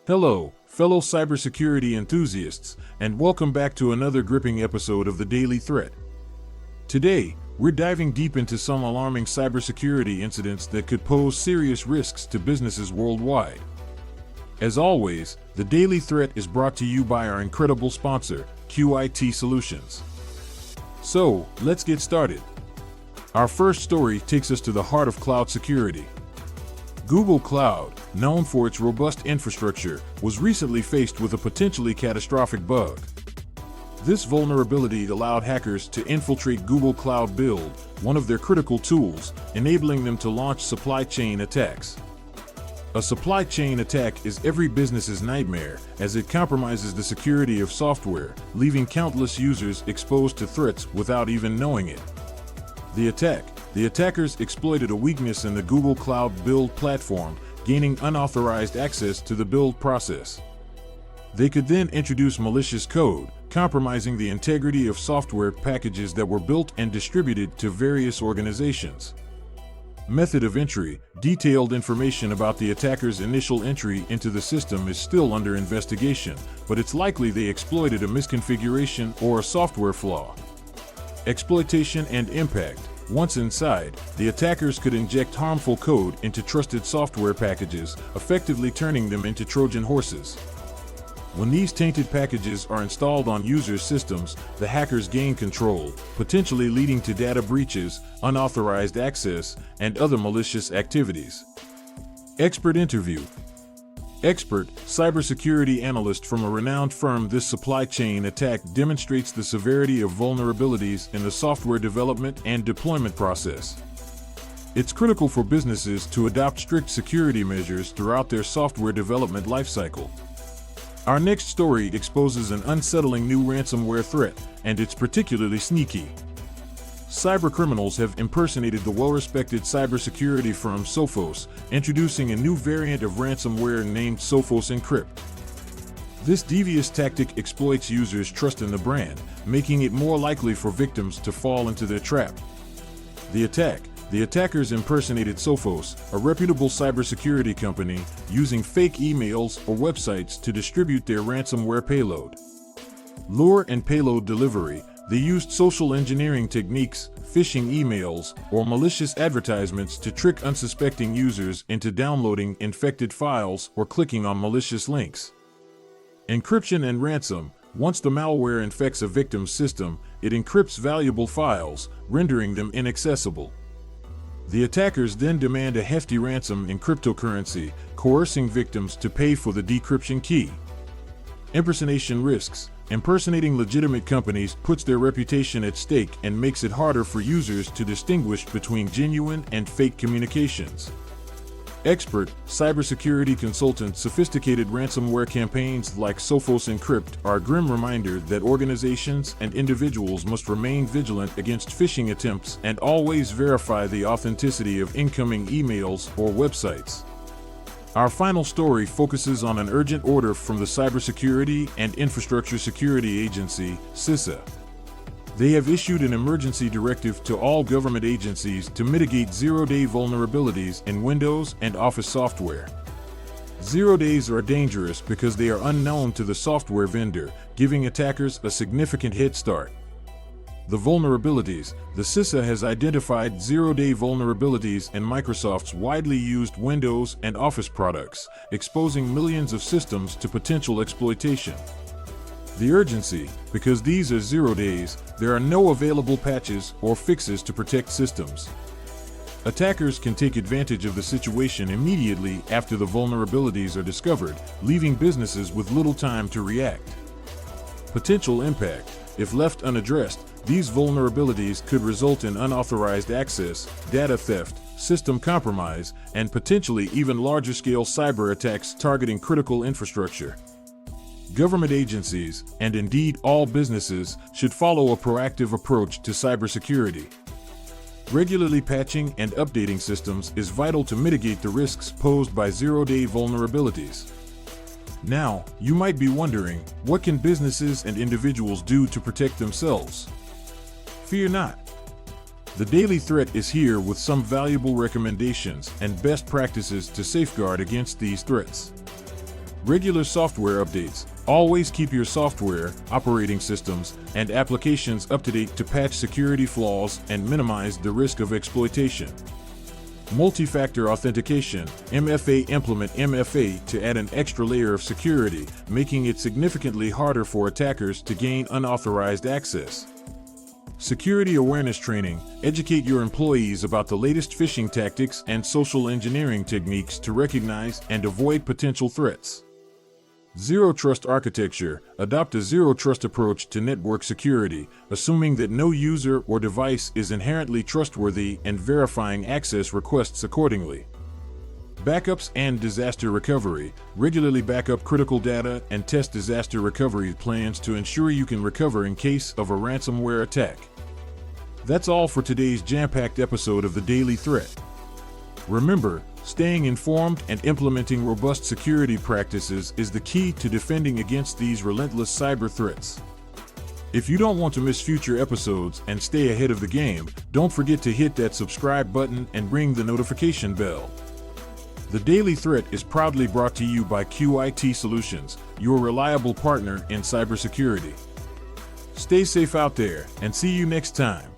Hello, fellow cybersecurity enthusiasts, and welcome back to another gripping episode of The Daily Threat. Today, we're diving deep into some alarming cybersecurity incidents that could pose serious risks to businesses worldwide. As always, The Daily Threat is brought to you by our incredible sponsor, QIT Solutions. So, let's get started. Our first story takes us to the heart of cloud security. Google Cloud, known for its robust infrastructure, was recently faced with a potentially catastrophic bug. This vulnerability allowed hackers to infiltrate Google Cloud Build, one of their critical tools, enabling them to launch supply chain attacks. A supply chain attack is every business's nightmare, as it compromises the security of software, leaving countless users exposed to threats without even knowing it. The attackers exploited a weakness in the Google Cloud Build platform, gaining unauthorized access to the build process. They could then introduce malicious code, compromising the integrity of software packages that were built and distributed to various organizations. Method of entry: detailed information about the attacker's initial entry into the system is still under investigation, but it's likely they exploited a misconfiguration or a software flaw. Exploitation and impact: once inside, the attackers could inject harmful code into trusted software packages, effectively turning them into Trojan horses. When these tainted packages are installed on users' systems, the hackers gain control, potentially leading to data breaches, unauthorized access, and other malicious activities. Expert interview: Expert, cybersecurity analyst from a renowned firm. This supply chain attack demonstrates the severity of vulnerabilities in the software development and deployment process. It's critical for businesses to adopt strict security measures throughout their software development lifecycle. Our next story exposes an unsettling new ransomware threat, and it's particularly sneaky. Cybercriminals have impersonated the well-respected cybersecurity firm Sophos, introducing a new variant of ransomware named Sophos Encrypt. This devious tactic exploits users' trust in the brand, making it more likely for victims to fall into their trap. The attackers impersonated Sophos, a reputable cybersecurity company, using fake emails or websites to distribute their ransomware payload. Lure and payload delivery: they used social engineering techniques, phishing emails, or malicious advertisements to trick unsuspecting users into downloading infected files or clicking on malicious links. Encryption and ransom: once the malware infects a victim's system, it encrypts valuable files, rendering them inaccessible. The attackers then demand a hefty ransom in cryptocurrency, coercing victims to pay for the decryption key. Impersonation risks: impersonating legitimate companies puts their reputation at stake and makes it harder for users to distinguish between genuine and fake communications. Expert, cybersecurity consultant: sophisticated ransomware campaigns like Sophos Encrypt are a grim reminder that organizations and individuals must remain vigilant against phishing attempts and always verify the authenticity of incoming emails or websites. Our final story focuses on an urgent order from the Cybersecurity and Infrastructure Security Agency, CISA. They have issued an emergency directive to all government agencies to mitigate zero-day vulnerabilities in Windows and Office software. Zero days are dangerous because they are unknown to the software vendor, giving attackers a significant head start. The vulnerabilities: the CISA has identified zero-day vulnerabilities in Microsoft's widely used Windows and Office products, exposing millions of systems to potential exploitation. The urgency: because these are 0 days, there are no available patches or fixes to protect systems. Attackers can take advantage of the situation immediately after the vulnerabilities are discovered, leaving businesses with little time to react. Potential impact: if left unaddressed, these vulnerabilities could result in unauthorized access, data theft, system compromise, and potentially even larger-scale cyber attacks targeting critical infrastructure. Government agencies, and indeed all businesses, should follow a proactive approach to cybersecurity. Regularly patching and updating systems is vital to mitigate the risks posed by zero-day vulnerabilities. Now, you might be wondering, what can businesses and individuals do to protect themselves? Fear not. The Daily Threat is here with some valuable recommendations and best practices to safeguard against these threats. Regular software updates. Always keep your software, operating systems, and applications up to date to patch security flaws and minimize the risk of exploitation. Multi-factor authentication, MFA. Implement MFA to add an extra layer of security, making it significantly harder for attackers to gain unauthorized access. Security awareness training. Educate your employees about the latest phishing tactics and social engineering techniques to recognize and avoid potential threats. Zero Trust architecture. Adopt a zero-trust approach to network security, assuming that no user or device is inherently trustworthy and verifying access requests accordingly. Backups and disaster recovery. Regularly back up critical data and test disaster recovery plans to ensure you can recover in case of a ransomware attack. That's all for today's jam-packed episode of the Daily Threat. Remember, staying informed and implementing robust security practices is the key to defending against these relentless cyber threats. If you don't want to miss future episodes and stay ahead of the game, don't forget to hit that subscribe button and ring the notification bell. The Daily Threat is proudly brought to you by QIT Solutions, your reliable partner in cybersecurity. Stay safe out there, and see you next time.